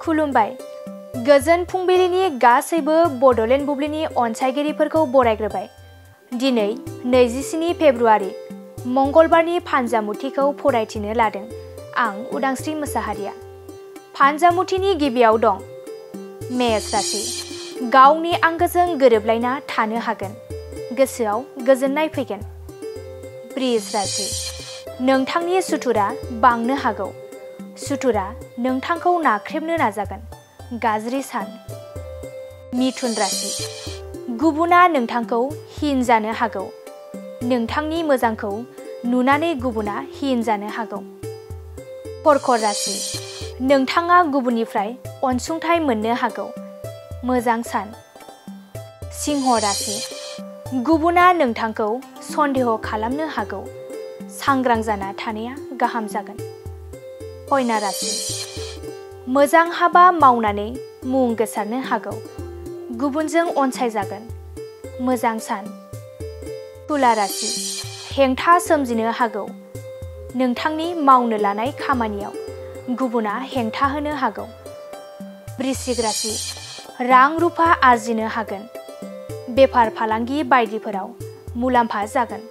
खुलुमबाय। गोजोन फुंबिलिनि गासैबो बड'लेण्ड बुब्लिनि अनसायगिरिफोरखौ बरायग्रोबाय। दिनै 27 फेब्रुआरि मंगलबारनि फानजामुथिखौ फरायथिनो लादों आं उदांस्रि मोसाहारिया। फानजामुथिनि गिबियाव दं मेष राशि। गावनि आंगोजों गोरोबलायना थानो हागोन, गोसोआव गोजोननाय फैगोन। वृष राशि। नोंथांनि सुथुरा बांनो हागौ, सुथुरा नोंथांखौ नाख्रेबनो नाजागोन, गाज्रि सान। मिथुन राशि। गुबुना नोंथांखौ हिन जानो हागौ, नोंथांनि मोजांखौ नुनानै गुबुना हिन जानो हागौ। कर्कट राशि। नोंथाङा गुबुननिफ्राय अनसुंथाइ मोननो हागौ, मोजां सान। सिंह राशि। गुबुना नोंथांखौ सन्देह खालामनो हागौ, सांग्रां जाना थानाया गाहाम जागोन। कन्या राशि। मोजां हाबा मावनानै मुं गोसारनो हागौ, गुबुनजों अनसायजागोन, मोजां सान। तुला राशि। हेंथा सोमजिनो हागौ, नोंथांनि मावनो लानाय खामानियाव गुबुना हेंथा होनो हागौ। वृश्चिक राशि। रां रुफा आरजिनो हागोन, बेफार फालांगि बायदिफोराव मुलाम्फा जागोन,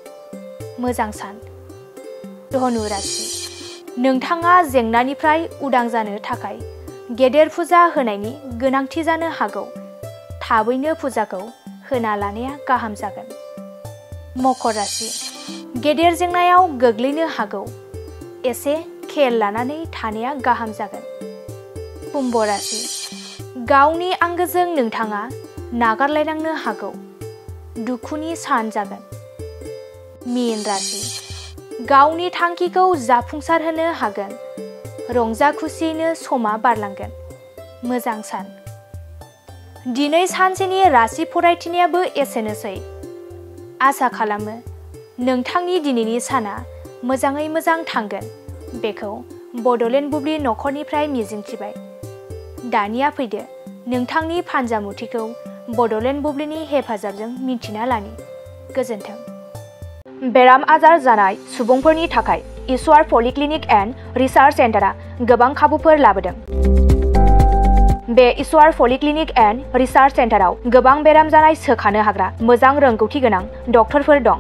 मोजां सान। धनु राशि। नोंथाङा जेंनानिफ्राय उदां जानो थाखाय गेदेर फुजा होनायनि गोनांथि जानो हागौ, थाबैनो फुजाखौ होना लानाया गाहाम जागोन। मकर राशि। गेदेर जेंनायाव गोग्लैनो हागौ, एसे खेल लानानै थानाया गाहाम जागोन। कुम्भ राशि। गावनि आंगोजों नोंथाङा नागारलायनांनो हागौ, दुखुनि सान जागोन। मीन राशि। गावनि थांखिखौ जाफुंसार होनो हागोन, रंजा खुसियैनो समा बारलांगोन, मोजां सान। दिनै सानसेनि राशि फरायथिनायाबो एसेनोसै। आसा खालामो नोंथांनि दिनैनि साना मोजाङै मोजां थांगोन, बेखौ बड'लेण्ड बुब्लि नखरनिफ्राय मिजिंथिबाय। दानिया फैदो नोंथांनि फानजामुथिखौ बड'लेण्ड बुब्लिनि हेफाजाबजों मिन्थिना लानि। गोजोन्थों। बेराम आजार जानाय सुबुंफोरनि थाखाय ईश्वर पलिक्लिनिक एन्ड रिसार्च सेन्टारा गोबां खाबुफोर लाबोदों। बे ईश्वर पलिक्लिनिक एन्ड रिसार्च सेन्टाराव गोबां बेराम जानाय सोखानो हाग्रा मोजां रोंगौथि गोनां डक्टरफोर दं।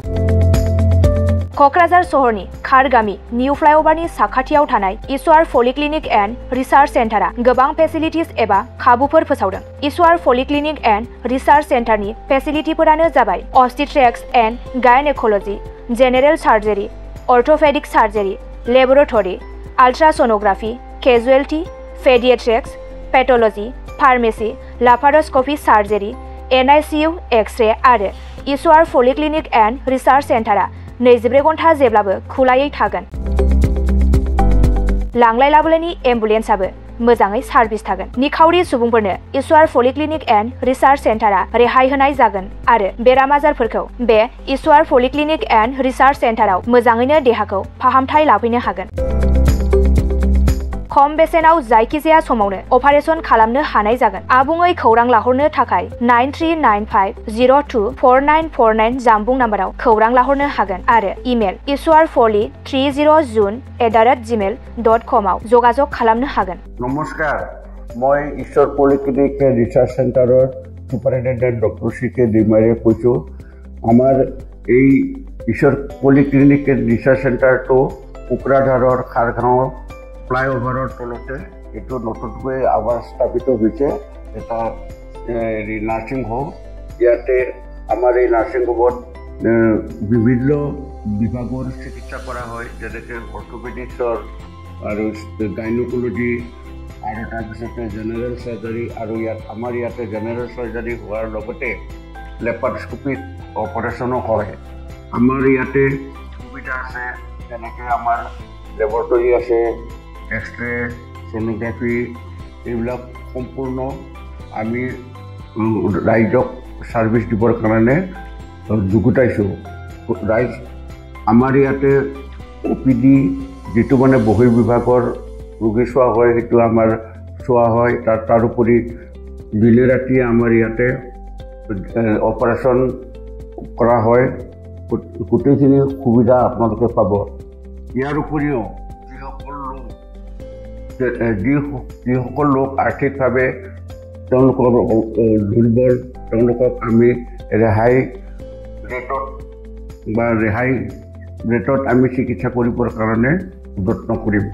क'क्राझार सहरनि खार गामि निउ फ्लाइअभारनि साखाथियाव थानाय ईश्वर पलिक्लिनिक एन्ड रिसार्च सेन्टारा गोबां फेसिलिटिज एबा खाबुफोर फोसावदों। ईश्वर पलिक्लिनिक एन्ड रिसार्च सेन्टारनि फेसिलिटिफोरानो जाबाय obstetrics and gynaecology, general surgery, orthopaedic surgery, laboratory, ultrasonography, casualty, paediatrics, pathology, pharmacy, laparoscopy surgery, NICU, X ray आरो ईश्वर पलिक्लिनिक एन्ड रिसार्च सेन्टारा 24 घन्टा जेब्लाबो खुलायै थागोन। लांलाय लाबोलायनि एम्बुलेन्सआबो मोजाङै सार्भिस थागोन। निखावरि सुबुंफोरनो ईश्वर पलिक्लिनिक एन्ड रिसार्च सेन्टारा रेहाय होनाय जागोन आरो बेराम आजारफोरखौ बे ईश्वर पलिक्लिनिक एन्ड रिसार्च सेन्टाराव मोजाङैनो देहाखौ फाहामथाय लाफैनो हागोन। खम बेसेनाव जायखिजाया समावनो अपारेशन खालामनो हानाय जागोन। आबुङै खौरां लाहरनो थाखाय 9395024949 जानबुं नाम्बाराव खौरां लाहरनो हागोन आरो इमेल ishwarpoli30@gmail.com आव जगाजग खालामनो हागोन। नमस्कार, মই ঈশ্বৰ পলিক্লিনিক ৰিচাৰ্চ চেণ্টাৰৰ সুপাৰিনটেণ্ডেণ্ট ডক্টৰ CK ডিমাৰীয়ে কৈছোঁ। আমাৰ এই ঈশ্বৰ পলিক্লিনিক ৰিচাৰ্চ চেণ্টাৰটো কোকৰাঝাৰৰ খাৰগাঁৱৰ ফ্লাইঅভাৰৰ তলতে এইটো নতুনকৈ আমাৰ স্থাপিত হৈছে এটা নাৰ্ছিং হোম। ইয়াতে আমাৰ এই নাৰ্ছিং হোমত বিভিন্ন বিভাগৰ চিকিৎসা কৰা হয়, যেনেকৈ অৰ্থ'পেডিক্সৰ আৰু গাইনক'লজি আৰু তাৰপিছতে জেনেৰেল চাৰ্জাৰী, আৰু আমাৰ ইয়াতে জেনেৰেল চাৰ্জাৰী হোৱাৰ লগতে লেপাৰস্কোপিক অপাৰেশ্যনো হয়। আমাৰ ইয়াতে সুবিধা আছে, যেনেকৈ আমাৰ লেবৰেটৰী আছে, এক্স-ৰে, ছ'ন'গ্ৰাফি, এইবিলাক সম্পূৰ্ণ আমি ৰাইজক ছাৰ্ভিচ দিবৰ কাৰণে যুগুতাইছোঁ। ৰাইজ আমাৰ ইয়াতে OPD যিটো মানে বহিৰ্বিভাগৰ ৰোগী চোৱা হয়, সেইটো আমাৰ চোৱা হয়। তাৰোপৰি দিনে ৰাতিয়ে আমাৰ ইয়াতে অপাৰেশ্যন কৰা হয়। গোটেইখিনি সুবিধা আপোনালোকে পাব। ইয়াৰ উপৰিও যিসকল লোক যিসকল লোক আৰ্থিকভাৱে তেওঁলোকৰ দুৰ্বল তেওঁলোকক আমি ৰেহাই ৰেটত আমি চিকিৎসা কৰিবৰ কাৰণে যত্ন কৰিম।